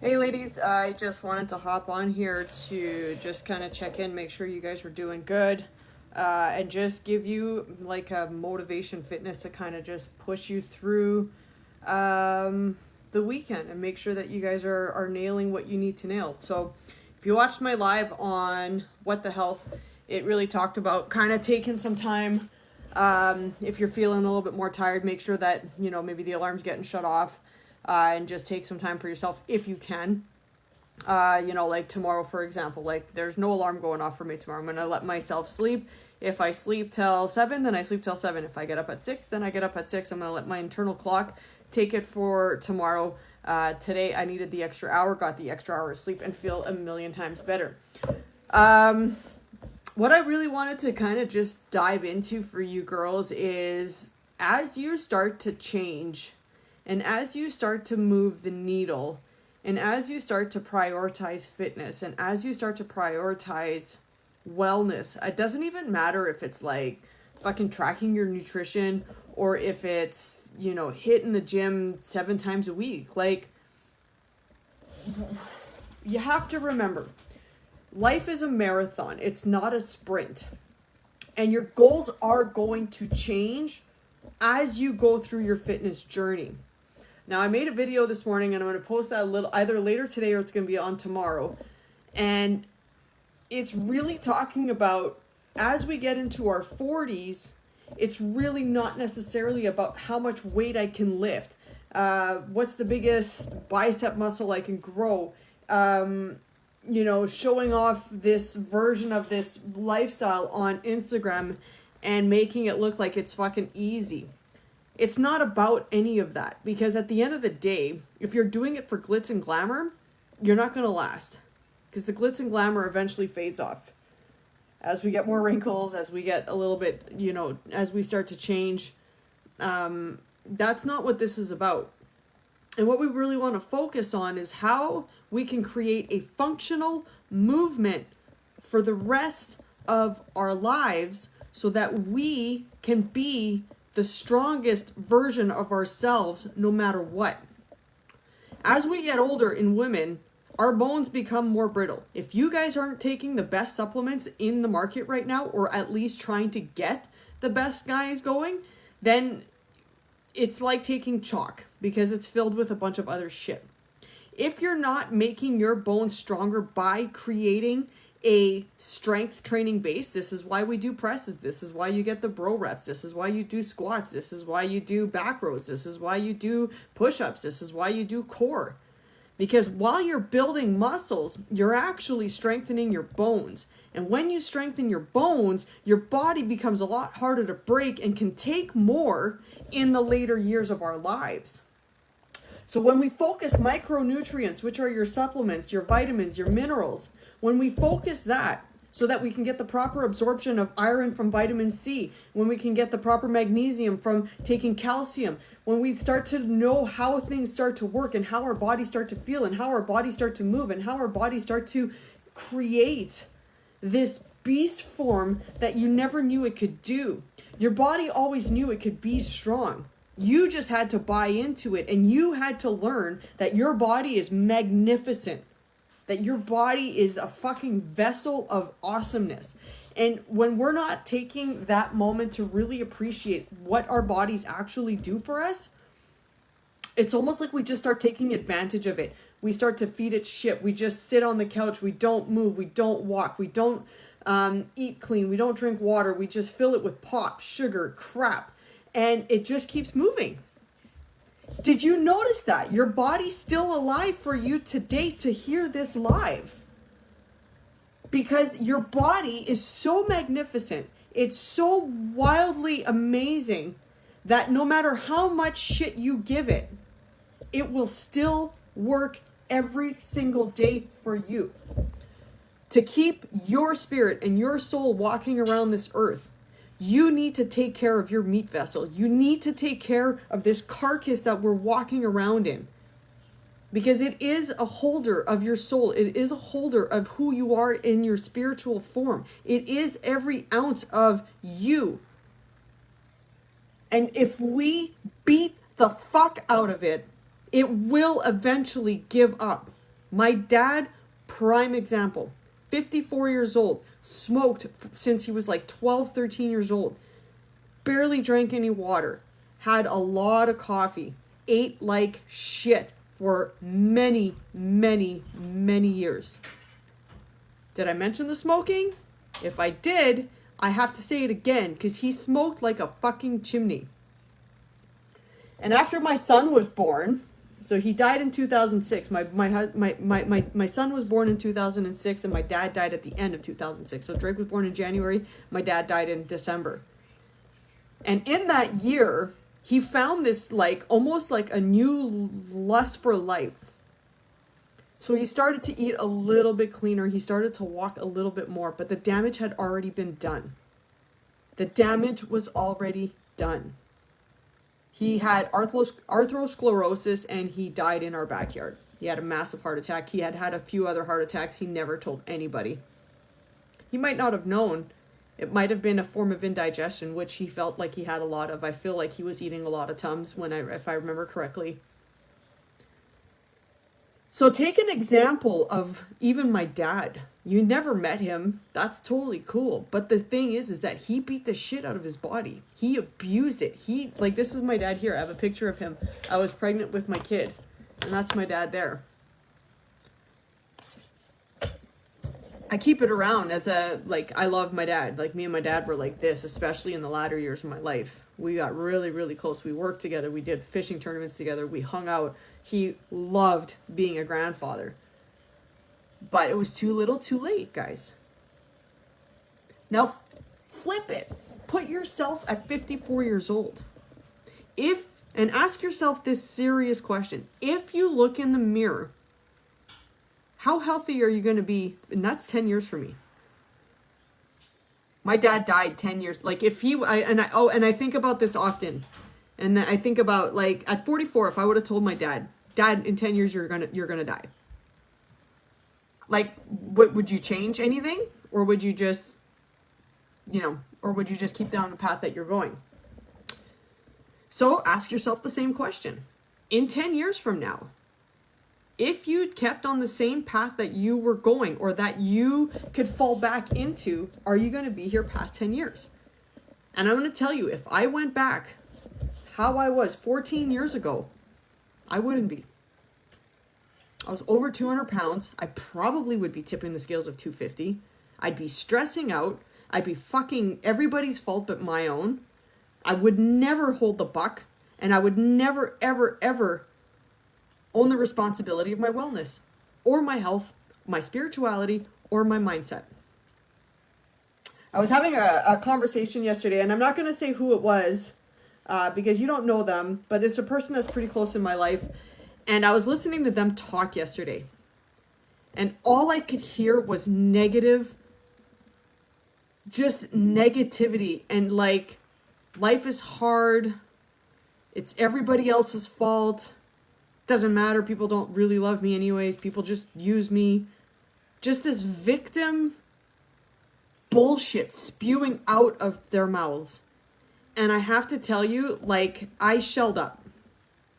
Hey ladies, I just wanted to hop on here to just kind of check in, make sure you guys were doing good, and just give you like a motivation fitness to kind of just push you through the weekend and make sure that you guys are nailing what you need to nail. So if you watched my live on What the Health, it really talked about kind of taking some time. If you're feeling a little bit more tired, make sure that, maybe the alarm's getting shut off, and just take some time for yourself if you can. Like tomorrow, for example, like there's no alarm going off for me tomorrow. I'm going to let myself sleep. If I sleep till 7, then I sleep till 7. If I get up at 6, then I get up at 6. I'm going to let my internal clock take it for tomorrow. Today, I needed the extra hour, got the extra hour of sleep, and feel a million times better. What I really wanted to kind of just dive into for you girls is as you start to change and as you start to move the needle and as you start to prioritize fitness and as you start to prioritize wellness, it doesn't even matter if it's like fucking tracking your nutrition or if it's, hitting the gym 7 times a week. Like, you have to remember, life is a marathon. It's not a sprint. And your goals are going to change as you go through your fitness journey. Now, I made a video this morning and I'm going to post that either later today or it's going to be on tomorrow. And it's really talking about as we get into our 40s, it's really not necessarily about how much weight I can lift. What's the biggest bicep muscle I can grow? Showing off this version of this lifestyle on Instagram and making it look like it's fucking easy. It's not about any of that, because at the end of the day, if you're doing it for glitz and glamour, you're not going to last, because the glitz and glamour eventually fades off. As we get more wrinkles, as we get a little bit, as we start to change, that's not what this is about. And what we really want to focus on is how we can create a functional movement for the rest of our lives so that we can be the strongest version of ourselves no matter what. As we get older in women, our bones become more brittle. If you guys aren't taking the best supplements in the market right now, or at least trying to get the best guys going, then it's like taking chalk because it's filled with a bunch of other shit. If you're not making your bones stronger by creating a strength training base, this is why we do presses, this is why you get the bro reps, this is why you do squats, this is why you do back rows, this is why you do push-ups, this is why you do core. Because while you're building muscles, you're actually strengthening your bones. And when you strengthen your bones, your body becomes a lot harder to break and can take more in the later years of our lives. So when we focus micronutrients, which are your supplements, your vitamins, your minerals, when we focus that so that we can get the proper absorption of iron from vitamin C, when we can get the proper magnesium from taking calcium, when we start to know how things start to work and how our bodies start to feel and how our bodies start to move and how our bodies start to create this beast form that you never knew it could do. Your body always knew it could be strong. You just had to buy into it, and you had to learn that your body is magnificent, that your body is a fucking vessel of awesomeness. And when we're not taking that moment to really appreciate what our bodies actually do for us, it's almost like we just start taking advantage of it. We start to feed it shit. We just sit on the couch. We don't move. We don't walk. We don't eat clean. We don't drink water. We just fill it with pop, sugar, crap. And it just keeps moving. Did you notice that? Your body's still alive for you today to hear this live. Because your body is so magnificent. It's so wildly amazing that no matter how much shit you give it, it will still work every single day for you. To keep your spirit and your soul walking around this earth, you need to take care of your meat vessel. You need to take care of this carcass that we're walking around in. Because it is a holder of your soul. It is a holder of who you are in your spiritual form. It is every ounce of you. And if we beat the fuck out of it, it will eventually give up. My dad, prime example, 54 years old, smoked since he was like 12, 13 years old, barely drank any water, had a lot of coffee, ate like shit for many, many, many years. Did I mention the smoking? If I did, I have to say it again, because he smoked like a fucking chimney. And after my son was born, so he died in 2006. My son was born in 2006, and my dad died at the end of 2006. So Drake was born in January. My dad died in December. And in that year, he found this like almost like a new lust for life. So he started to eat a little bit cleaner. He started to walk a little bit more, but the damage had already been done. The damage was already done. He had atherosclerosis, and he died in our backyard. He had a massive heart attack. He had had a few other heart attacks. He never told anybody. He might not have known. It might have been a form of indigestion, which he felt like he had a lot of. I feel like he was eating a lot of Tums if I remember correctly. So take an example of even my dad. You never met him. That's totally cool. But the thing is that he beat the shit out of his body. He abused it. This is my dad here. I have a picture of him. I was pregnant with my kid. And that's my dad there. I keep it around as I love my dad. Like, me and my dad were like this, especially in the latter years of my life. We got really, really close. We worked together. We did fishing tournaments together. We hung out. He loved being a grandfather. But it was too little, too late, guys. Now, flip it. Put yourself at 54 years old. And ask yourself this serious question. If you look in the mirror, how healthy are you going to be? And that's 10 years for me. My dad died 10 years. Like, I think about this often. And I think about, like, at 44, if I would have told my dad, in 10 years you're gonna die. Like, would you change anything? Or would you just, keep down the path that you're going? So ask yourself the same question. In 10 years from now, if you kept on the same path that you were going, or that you could fall back into, are you going to be here past 10 years? And I'm going to tell you, if I went back how I was 14 years ago, I wouldn't be. I was over 200 pounds. I probably would be tipping the scales of 250. I'd be stressing out. I'd be fucking everybody's fault but my own. I would never hold the buck. And I would never, ever, ever own the responsibility of my wellness, or my health, my spirituality, or my mindset. I was having a conversation yesterday, and I'm not going to say who it was, because you don't know them, but it's a person that's pretty close in my life. And I was listening to them talk yesterday. And all I could hear was negative, just negativity. And like, life is hard. It's everybody else's fault. Doesn't matter. People don't really love me anyways. People just use me. Just this victim bullshit spewing out of their mouths. And I have to tell you, like, I shelled up.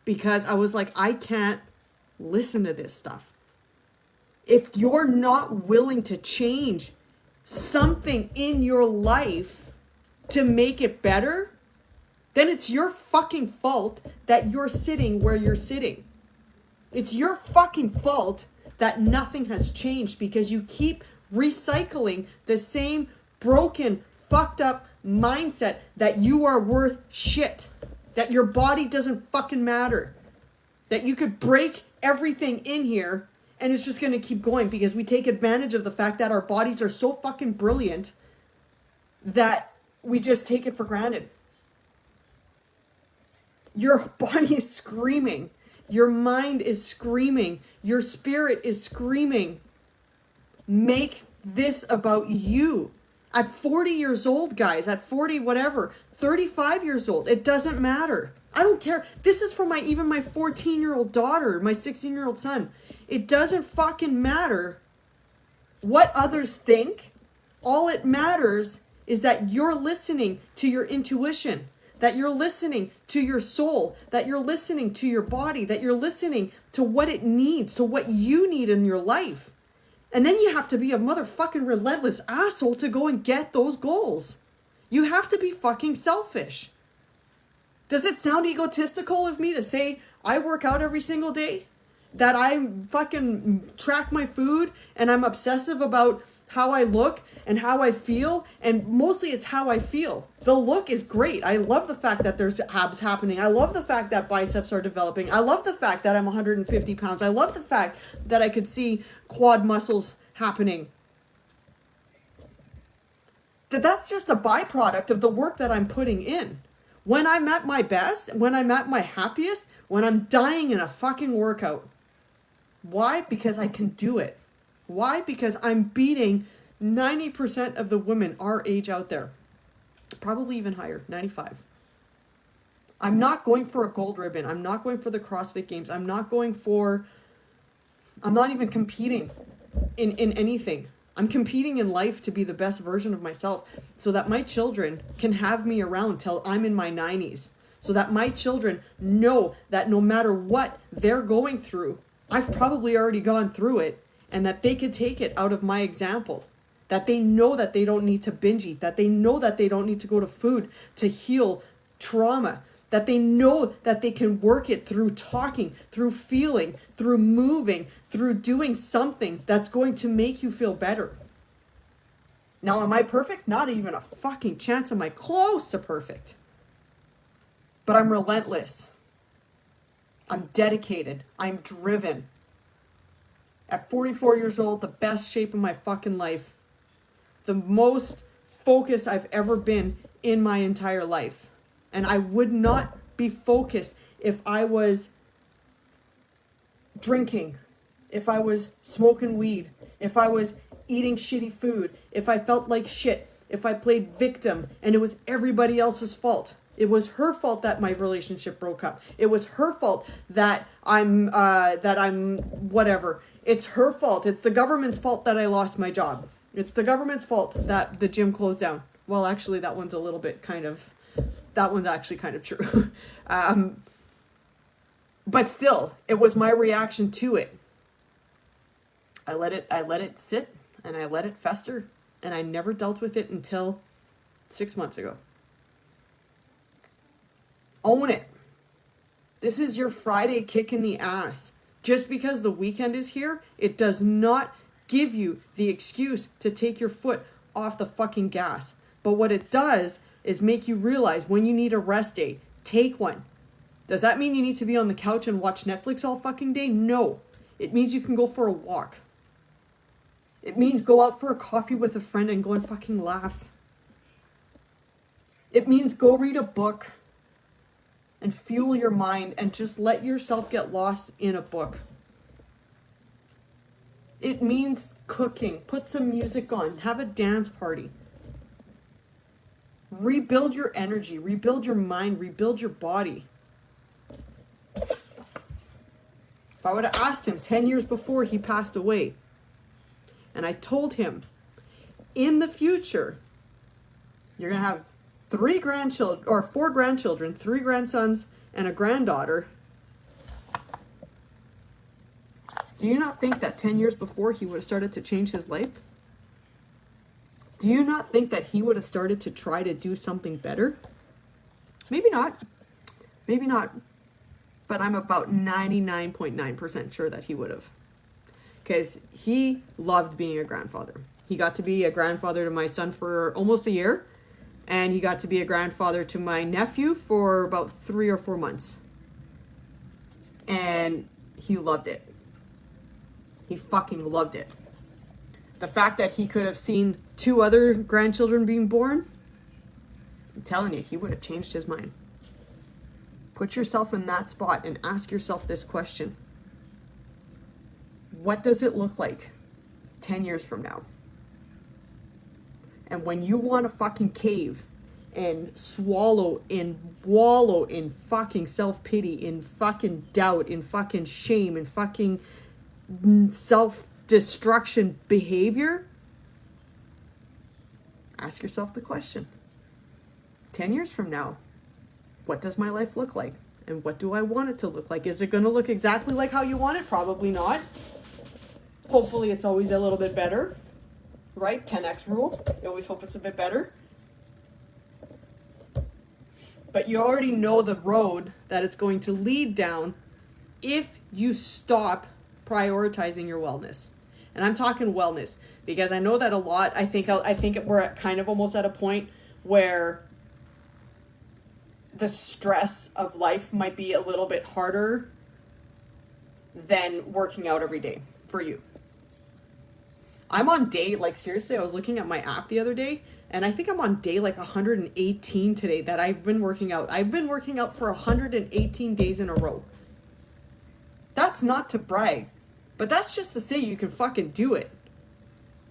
Because I was like, I can't listen to this stuff. If you're not willing to change something in your life to make it better, then it's your fucking fault that you're sitting where you're sitting. It's your fucking fault that nothing has changed, because you keep recycling the same broken, fucked up mindset that you are worth shit. That your body doesn't fucking matter. That you could break everything in here and it's just going to keep going, because we take advantage of the fact that our bodies are so fucking brilliant that we just take it for granted. Your body is screaming. Your mind is screaming. Your spirit is screaming. Make this about you. At 40 years old, guys, at 40, whatever, 35 years old, it doesn't matter. I don't care. This is for even my 14-year-old daughter, my 16-year-old son. It doesn't fucking matter what others think. All it matters is that you're listening to your intuition, that you're listening to your soul, that you're listening to your body, that you're listening to what it needs, to what you need in your life. And then you have to be a motherfucking relentless asshole to go and get those goals. You have to be fucking selfish. Does it sound egotistical of me to say I work out every single day? That I fucking track my food and I'm obsessive about how I look and how I feel, and mostly it's how I feel. The look is great. I love the fact that there's abs happening. I love the fact that biceps are developing. I love the fact that I'm 150 pounds. I love the fact that I could see quad muscles happening. That's just a byproduct of the work that I'm putting in. When I'm at my best, when I'm at my happiest, when I'm dying in a fucking workout. Why? Because I can do it. Why? Because I'm beating 90% of the women our age out there. Probably even higher, 95. I'm not going for a gold ribbon. I'm not going for the CrossFit Games. I'm not even competing in anything. I'm competing in life to be the best version of myself so that my children can have me around till I'm in my 90s. So that my children know that no matter what they're going through, I've probably already gone through it, and that they could take it out of my example. That they know that they don't need to binge eat, that they know that they don't need to go to food to heal trauma, that they know that they can work it through talking, through feeling, through moving, through doing something that's going to make you feel better. Now, am I perfect? Not even a fucking chance am I close to perfect. But I'm relentless. I'm dedicated. I'm driven. At 44 years old, the best shape of my fucking life. The most focused I've ever been in my entire life. And I would not be focused if I was drinking, if I was smoking weed, if I was eating shitty food, if I felt like shit, if I played victim and it was everybody else's fault. It was her fault that my relationship broke up. It was her fault that I'm whatever. It's her fault. It's the government's fault that I lost my job. It's the government's fault that the gym closed down. Well, actually, that one's actually kind of true. But still, it was my reaction to it. I let it sit and I let it fester, and I never dealt with it until 6 months ago. Own it. This is your Friday kick in the ass. Just because the weekend is here, it does not give you the excuse to take your foot off the fucking gas. But what it does is make you realize when you need a rest day, take one. Does that mean you need to be on the couch and watch Netflix all fucking day? No. It means you can go for a walk. It means go out for a coffee with a friend and go and fucking laugh. It means go read a book and fuel your mind and just let yourself get lost in a book. It means cooking. Put some music on. Have a dance party. Rebuild your energy. Rebuild your mind. Rebuild your body. If I would have asked him 10 years before he passed away, and I told him, in the future, you're going to have 4 grandchildren, 3 grandsons, and a granddaughter. Do you not think that 10 years before he would have started to change his life? Do you not think that he would have started to try to do something better? Maybe not. Maybe not. But I'm about 99.9% sure that he would have. Because he loved being a grandfather. He got to be a grandfather to my son for almost a year. And he got to be a grandfather to my nephew for about 3 or 4 months. And he loved it. He fucking loved it. The fact that he could have seen 2 other grandchildren being born, I'm telling you, he would have changed his mind. Put yourself in that spot and ask yourself this question. What does it look like 10 years from now? And when you want to fucking cave and swallow and wallow in fucking self-pity, in fucking doubt, in fucking shame, in fucking self-destruction behavior, ask yourself the question. 10 years from now, what does my life look like? And what do I want it to look like? Is it going to look exactly like how you want it? Probably not. Hopefully it's always a little bit better, right? 10x rule. You always hope it's a bit better. But you already know the road that it's going to lead down if you stop prioritizing your wellness. And I'm talking wellness because I know that a lot, I think we're at kind of almost at a point where the stress of life might be a little bit harder than working out every day for you. I'm on day, like seriously, I was looking at my app the other day and I think I'm on day like 118 today that I've been working out. I've been working out for 118 days in a row. That's not to brag, but that's just to say you can fucking do it.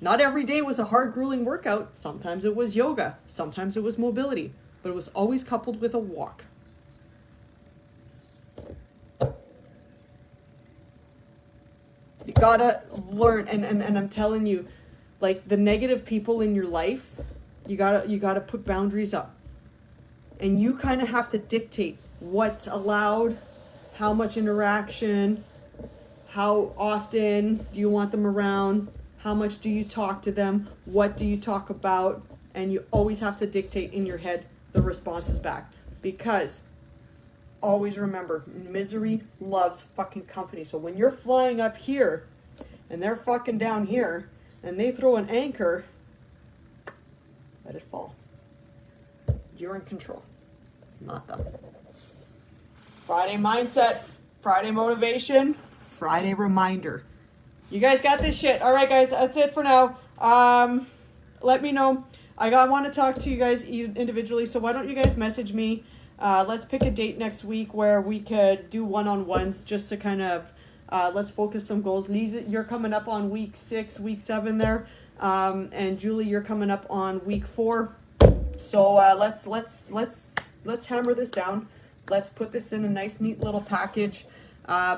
Not every day was a hard, grueling workout. Sometimes it was yoga. Sometimes it was mobility. But it was always coupled with a walk. You gotta learn, and I'm telling you, like the negative people in your life, you gotta put boundaries up. And you kind of have to dictate what's allowed, how much interaction, how often do you want them around, how much do you talk to them, what do you talk about, and you always have to dictate in your head the responses back. Because always remember, misery loves fucking company. So when you're flying up here and they're fucking down here and they throw an anchor, let it fall. You're in control, not them. Friday mindset, Friday motivation, Friday reminder. You guys got this shit. All right, guys, that's it for now. Let me know. I want to talk to you guys individually, so why don't you guys message me? Let's pick a date next week where we could do one-on-ones just to kind of, let's focus some goals. Lisa, you're coming up on week 6, week 7 there. And Julie, you're coming up on week 4. So let's hammer this down. Let's put this in a nice, neat little package.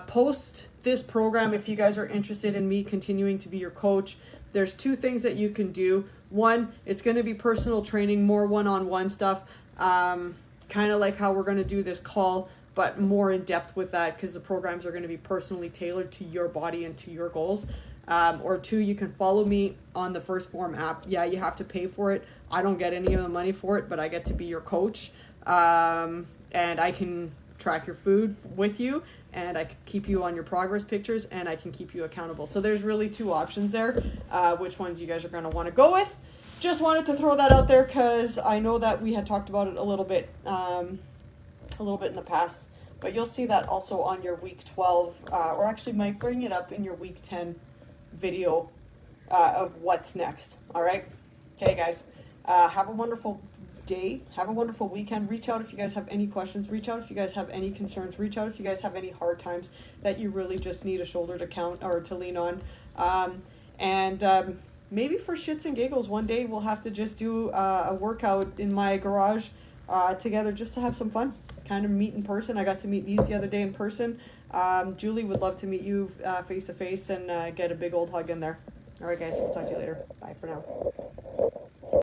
Post this program if you guys are interested in me continuing to be your coach. There's 2 things that you can do. One, it's going to be personal training, more one-on-one stuff, kind of like how we're going to do this call, but more in depth with that because the programs are going to be personally tailored to your body and to your goals. Or 2, you can follow me on the First Form app. Yeah, you have to pay for it. I don't get any of the money for it, but I get to be your coach. And I can track your food with you, and I can keep you on your progress pictures, and I can keep you accountable. So there's really 2 options there. Which ones you guys are going to want to go with. Just wanted to throw that out there because I know that we had talked about it a little bit in the past. But you'll see that also on your week 12, or actually might bring it up in your week 10 video of what's next. All right? Okay, guys. Have a wonderful day. Have a wonderful weekend. Reach out if you guys have any questions. Reach out if you guys have any concerns. Reach out if you guys have any hard times that you really just need a shoulder to count or to lean on. Maybe for shits and giggles, one day we'll have to just do a workout in my garage together just to have some fun. Kind of meet in person. I got to meet Nese the other day in person. Julie would love to meet you face to face and get a big old hug in there. All right, guys. We'll talk to you later. Bye for now.